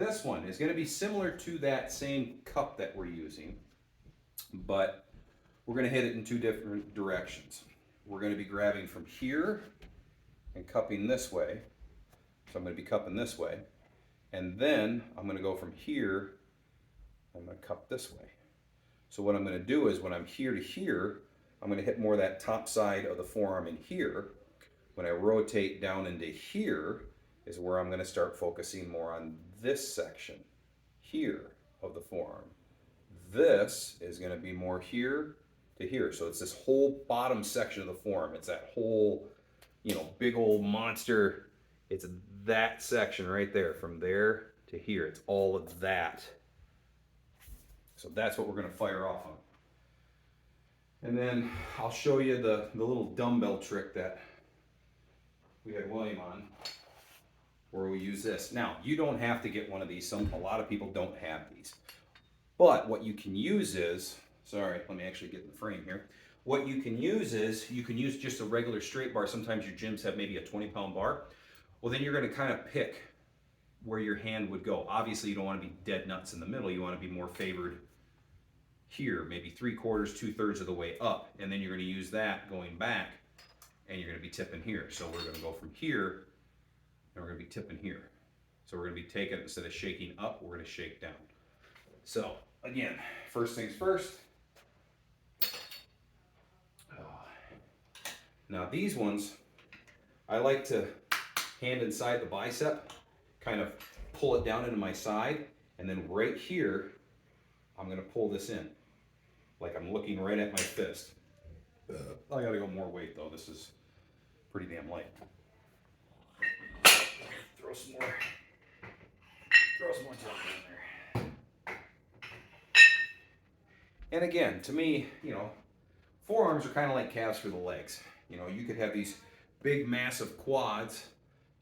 This one is going to be similar to that same cup that we're using, but we're going to hit it in two different directions. We're going to be grabbing from here and cupping this way. So I'm going to be cupping this way. And then I'm going to go from here, I'm going to cup this way. So what I'm going to do is when I'm here to here, I'm going to hit more of that top side of the forearm in here. When I rotate down into here is where I'm going to start focusing more on this section here of the forearm. This is going to be more here to here. So it's this whole bottom section of the forearm. It's that whole, big old monster. It's that section right there, from there to here. It's all of that. So that's what we're going to fire off on. And then I'll show you the little dumbbell trick that we had William on, where we use this. Now, you don't have to get one of these. A lot of people don't have these. But what you can use is, sorry, let me actually get in the frame here. What you can use is, you can use just a regular straight bar. Sometimes your gyms have maybe a 20-pound bar. Well, then you're going to kind of pick where your hand would go. Obviously, you don't want to be dead nuts in the middle. You want to be more favored here, maybe 3/4, 2/3 of the way up. And then you're going to use that going back, and you're going to be tipping here. So we're going to go from here, and we're going to be tipping here. So we're going to be taking, instead of shaking up, we're going to shake down. So again, first things first. Now these ones, I like to hand inside the bicep, kind of pull it down into my side, and then right here, I'm going to pull this in, like I'm looking right at my fist. I got to go more weight though. This is pretty damn light. Throw some more junk in there. And again, to me, forearms are kind of like calves for the legs. You could have these big, massive quads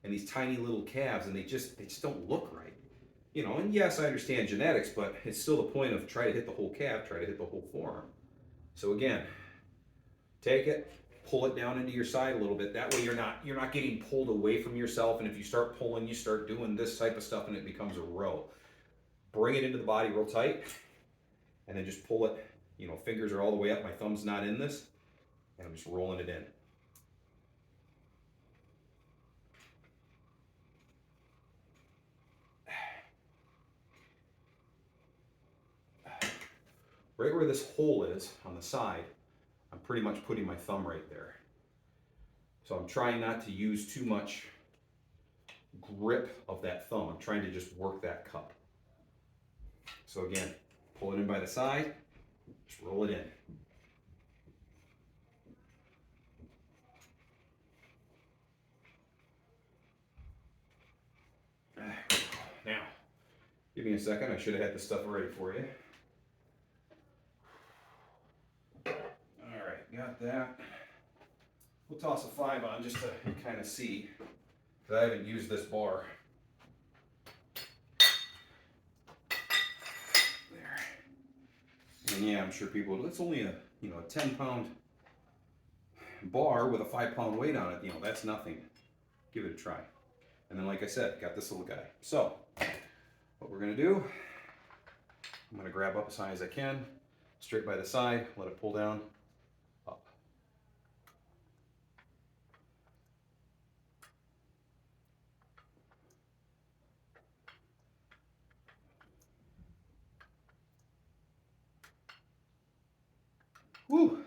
and these tiny little calves, and they just don't look right. And yes, I understand genetics, but it's still the point of try to hit the whole calf, try to hit the whole forearm. So again, take it, pull it down into your side a little bit. That way you're not getting pulled away from yourself, and if you start pulling, you start doing this type of stuff and it becomes a row. Bring it into the body real tight, and then just pull it. Fingers are all the way up, my thumb's not in this, and I'm just rolling it in. Right where this hole is on the side, I'm pretty much putting my thumb right there. So I'm trying not to use too much grip of that thumb. I'm trying to just work that cup. So again, pull it in by the side, just roll it in. Now, give me a second. I should have had this stuff ready for you. All right, got that. We'll toss a 5 on just to kind of see, because I haven't used this bar. There. And yeah, I'm sure people, it's only a 10-pound bar with a 5-pound weight on it. That's nothing. Give it a try. And then, like I said, got this little guy. So, what we're gonna do, I'm gonna grab up as high as I can, straight by the side, let it pull down, up. Woo!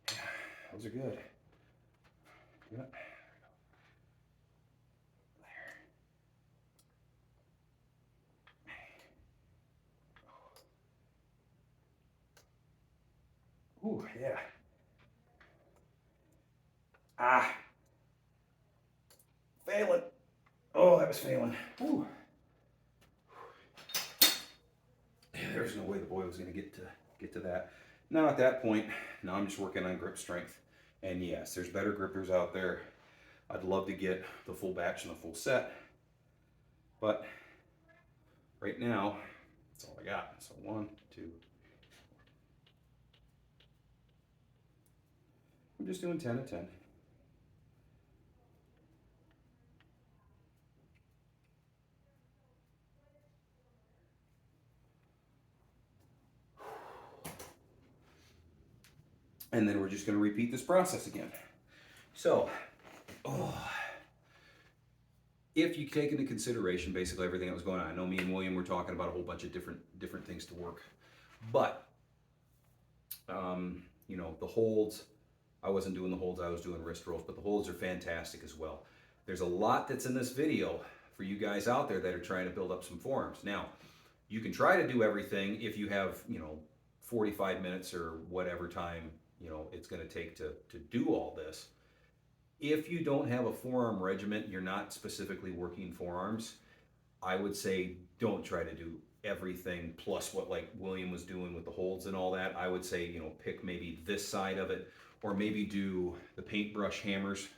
Yeah, those are good. Yeah. Ooh, yeah. Ah. Failing. Oh, that was failing. Ooh. Yeah, there's no way the boy was going to get to that. Now at that point, now I'm just working on grip strength. And yes, there's better grippers out there. I'd love to get the full batch and the full set. But right now, that's all I got. So 1, 2. I'm just doing 10 and 10. And then we're just going to repeat this process again. So, if you take into consideration basically everything that was going on, I know me and William were talking about a whole bunch of different things to work, but you know, the holds, I wasn't doing the holds, I was doing wrist rolls, but the holds are fantastic as well. There's a lot that's in this video for you guys out there that are trying to build up some forearms. Now, you can try to do everything if you have, you know, 45 minutes or whatever time, you know, it's going to take to do all this. If you don't have a forearm regiment, you're not specifically working forearms, I would say don't try to do everything plus what like William was doing with the holds and all that. I would say, you know, pick maybe this side of it, or maybe do the paintbrush hammers,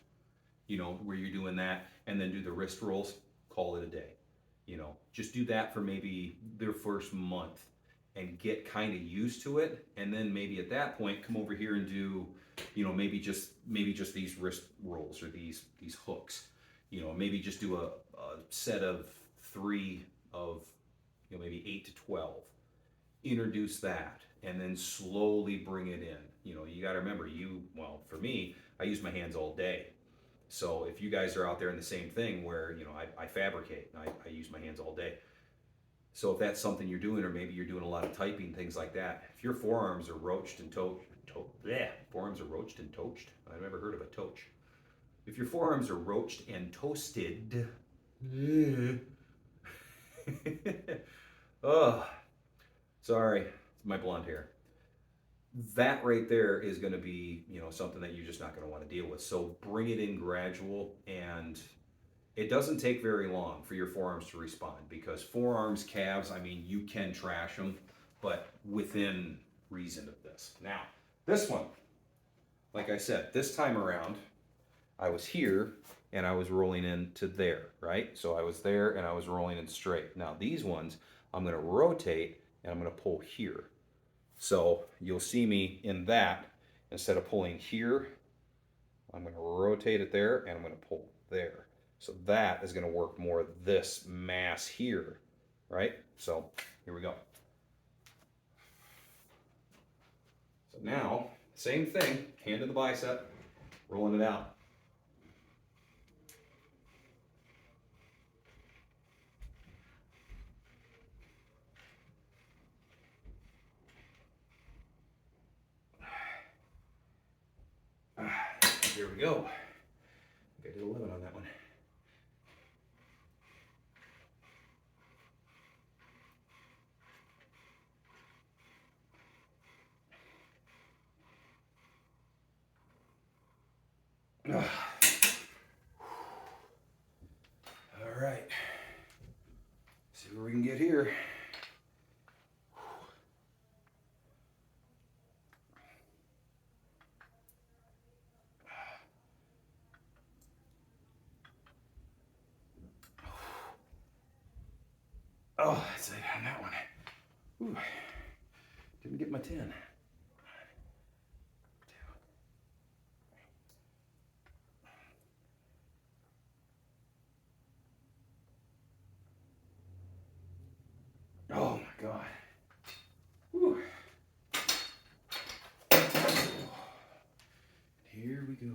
you know, where you're doing that, and then do the wrist rolls, call it a day. You know, just do that for maybe their first month and get kind of used to it. And then maybe at that point, come over here and do, you know, maybe just these wrist rolls or these hooks. You know, maybe just do a set of 3 of, you know, maybe 8 to 12. Introduce that and then slowly bring it in. You know, you got to remember, well, for me, I use my hands all day. So if you guys are out there in the same thing where, you know, I fabricate, I use my hands all day. So if that's something you're doing, or maybe you're doing a lot of typing, things like that, if your forearms are roached and forearms are roached and toached. I've never heard of a toach. If your forearms are roached and toasted, oh, sorry, it's my blonde hair. That right there is going to be, you know, something that you're just not going to want to deal with. So bring it in gradual, and it doesn't take very long for your forearms to respond, because forearms, calves, I mean, you can trash them, but within reason of this. Now, this one, like I said, this time around, I was here and I was rolling into there, right? So I was there and I was rolling in straight. Now these ones, I'm going to rotate and I'm going to pull here. So you'll see me in that, instead of pulling here, I'm going to rotate it there and I'm going to pull there. So that is going to work more this mass here, right? So here we go. So now, same thing, hand to the bicep, rolling it out. Here we go. I think I did 11 on that one. All right. See where we can get here. Oh, that's it on that one. Ooh, didn't get my 10. Oh my God. Whew. Here we go.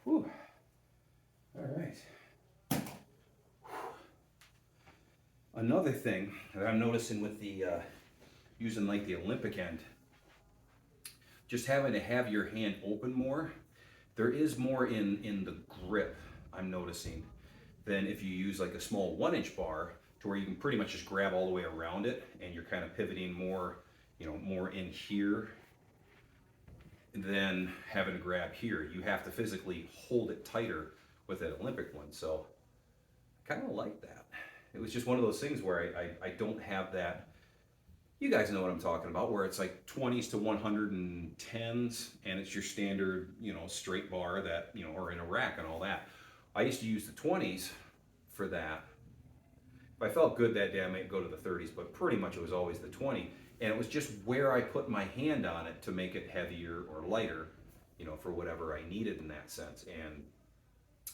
Whew. All right. Another thing that I'm noticing with the using like the Olympic end, just having to have your hand open more, there is more in the grip, I'm noticing, than if you use like a small 1-inch bar, to where you can pretty much just grab all the way around it and you're kind of pivoting more, you know, more in here than having to grab here. You have to physically hold it tighter with that Olympic one. So I kind of like that. It was just one of those things where I don't have that. You guys know what I'm talking about, where it's like 20s to 110s, and it's your standard, you know, straight bar that, you know, or in a rack and all that. I used to use the 20s for that. If I felt good that day, I might go to the 30s, but pretty much it was always the 20. And it was just where I put my hand on it to make it heavier or lighter, for whatever I needed in that sense. And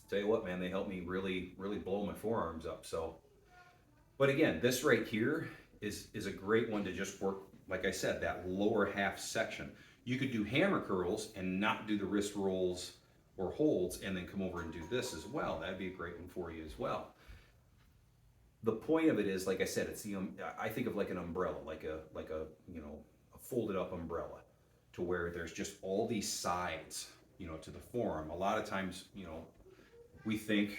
tell you what, man, they helped me really, really blow my forearms up. So, but again, this right here is a great one to just work, like I said, that lower half section. You could do hammer curls and not do the wrist rolls or holds, and then come over and do this as well. That'd be a great one for you as well. The point of it is, like I said, it's I think of like an umbrella, like a a folded up umbrella, to where there's just all these sides, to the forearm. A lot of times, we think,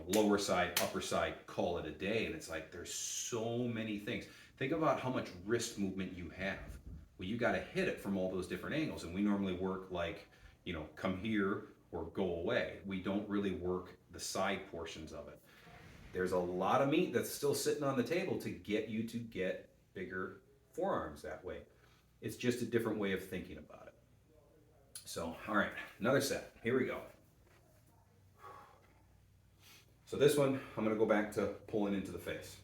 lower side, upper side, call it a day, and it's like there's so many things. Think about how much wrist movement you have. Well, you got to hit it from all those different angles, and we normally work like, come here or go away. We don't really work the side portions of it. There's a lot of meat that's still sitting on the table to get you to get bigger forearms that way. It's just a different way of thinking about it. So, all right, another set. Here we go. So this one, I'm going to go back to pulling into the face.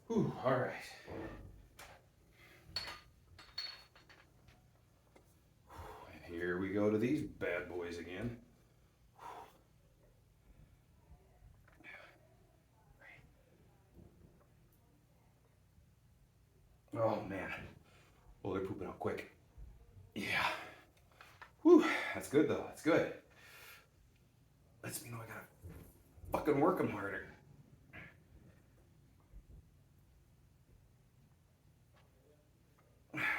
Whew, all right. And here we go to these bad boys again. Oh man. Well, they're pooping out quick. Yeah. Whew, that's good though. That's good. Lets me know I gotta fucking work them harder.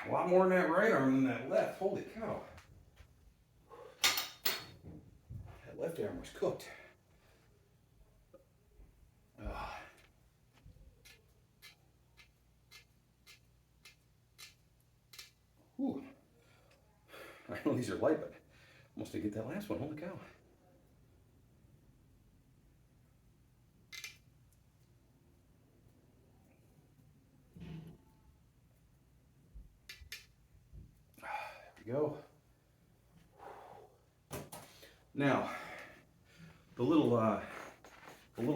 A lot more in that right arm than that left. Holy cow. That left arm was cooked. Whew. I know these are light, but almost didn't get that last one. Holy cow. There we go. Now, the little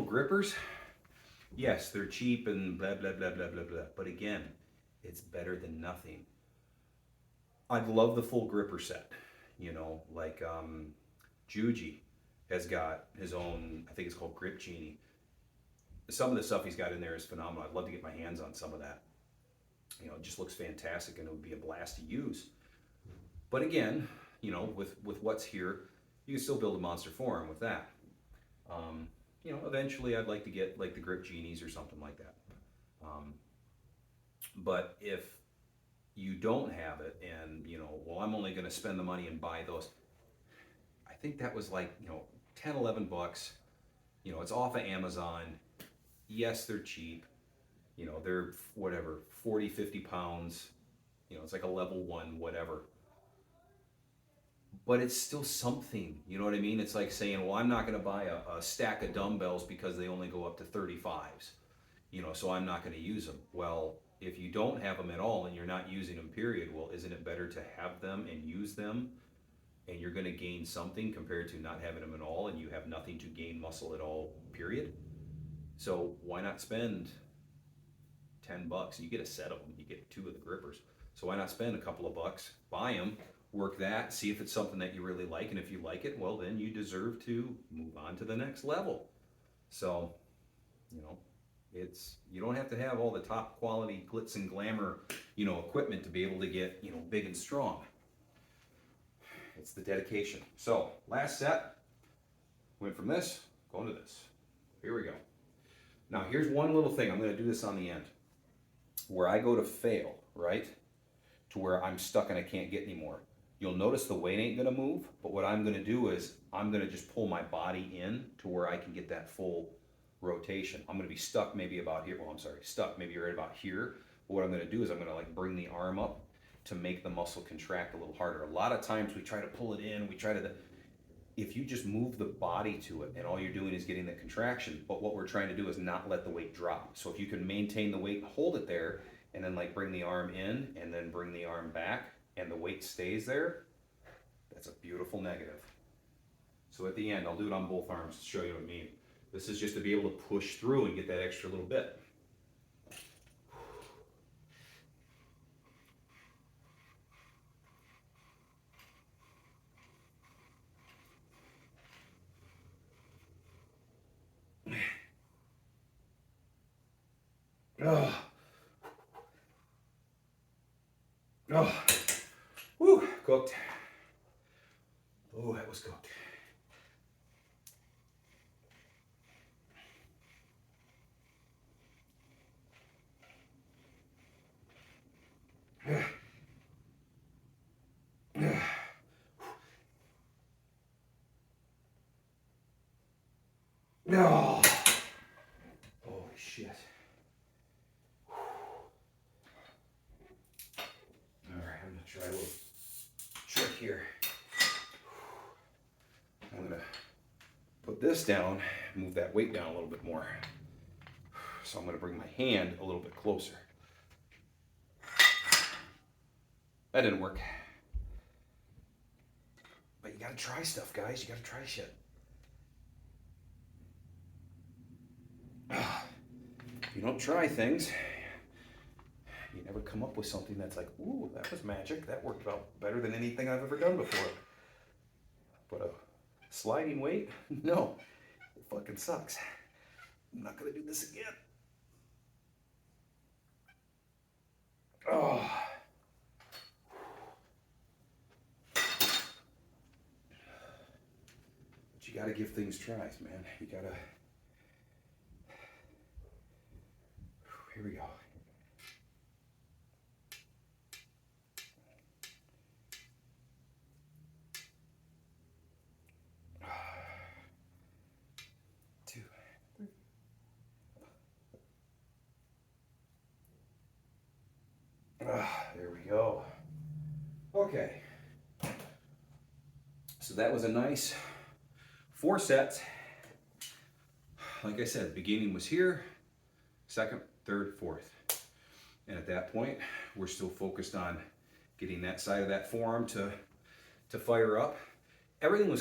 grippers, yes, they're cheap and blah, blah, blah, blah, blah, blah. But again, it's better than nothing. I'd love the full gripper set, like Juji has got his own, I think it's called Grip Genie. Some of the stuff he's got in there is phenomenal. I'd love to get my hands on some of that. It just looks fantastic, and it would be a blast to use. But again, with what's here, you can still build a monster forearm with that. Eventually I'd like to get like the Grip Genies or something like that. But if you don't have it, and well, I'm only going to spend the money and buy those. I think that was like 10, 11 bucks. It's off of Amazon. Yes, they're cheap. They're whatever, 40, 50 pounds. It's like a level 1, whatever. But it's still something, you know what I mean? It's like saying, well, I'm not going to buy a stack of dumbbells because they only go up to 35s, so I'm not going to use them. Well, if you don't have them at all and you're not using them, period, well, isn't it better to have them and use them? And you're going to gain something compared to not having them at all, and you have nothing to gain muscle at all, period. So why not spend 10 bucks? You get a set of them, you get 2 of the grippers. So why not spend a couple of bucks, buy them, work that, see if it's something that you really like, and if you like it, well, then you deserve to move on to the next level. So, you don't have to have all the top quality glitz and glamour, equipment to be able to get, big and strong. It's the dedication. So, last set, went from this, going to this. Here we go. Now, here's one little thing. I'm going to do this on the end. Where I go to fail, right? To where I'm stuck and I can't get any more. You'll notice the weight ain't going to move, but what I'm going to do is I'm going to just pull my body in to where I can get that full rotation. I'm going to be stuck maybe about here. Well, I'm sorry, stuck maybe right about here. But what I'm going to do is I'm going to like bring the arm up to make the muscle contract a little harder. A lot of times we try to pull it in, if you just move the body to it and all you're doing is getting the contraction, but what we're trying to do is not let the weight drop. So if you can maintain the weight and hold it there and then like bring the arm in and then bring the arm back and the weight stays there, that's a beautiful negative. So at the end, I'll do it on both arms to show you what I mean. This is just to be able to push through and get that extra little bit. Oh. Oh. Woo, cooked. Oh, that was cooked. Oh. Holy shit. Alright, I'm gonna try a little trick here. I'm gonna put this down, move that weight down a little bit more. So I'm gonna bring my hand a little bit closer. That didn't work. But you gotta try stuff, guys. You gotta try shit. If you don't try things, you never come up with something that's like, ooh, that was magic. That worked out better than anything I've ever done before. But a sliding weight? No. It fucking sucks. I'm not gonna do this again. Oh. But you gotta give things tries, man. You gotta. Here we go. Two, three. There we go. Okay. So that was a nice 4 sets. Like I said, the beginning was here, second, third, fourth. And at that point, we're still focused on getting that side of that forearm to fire up. Everything was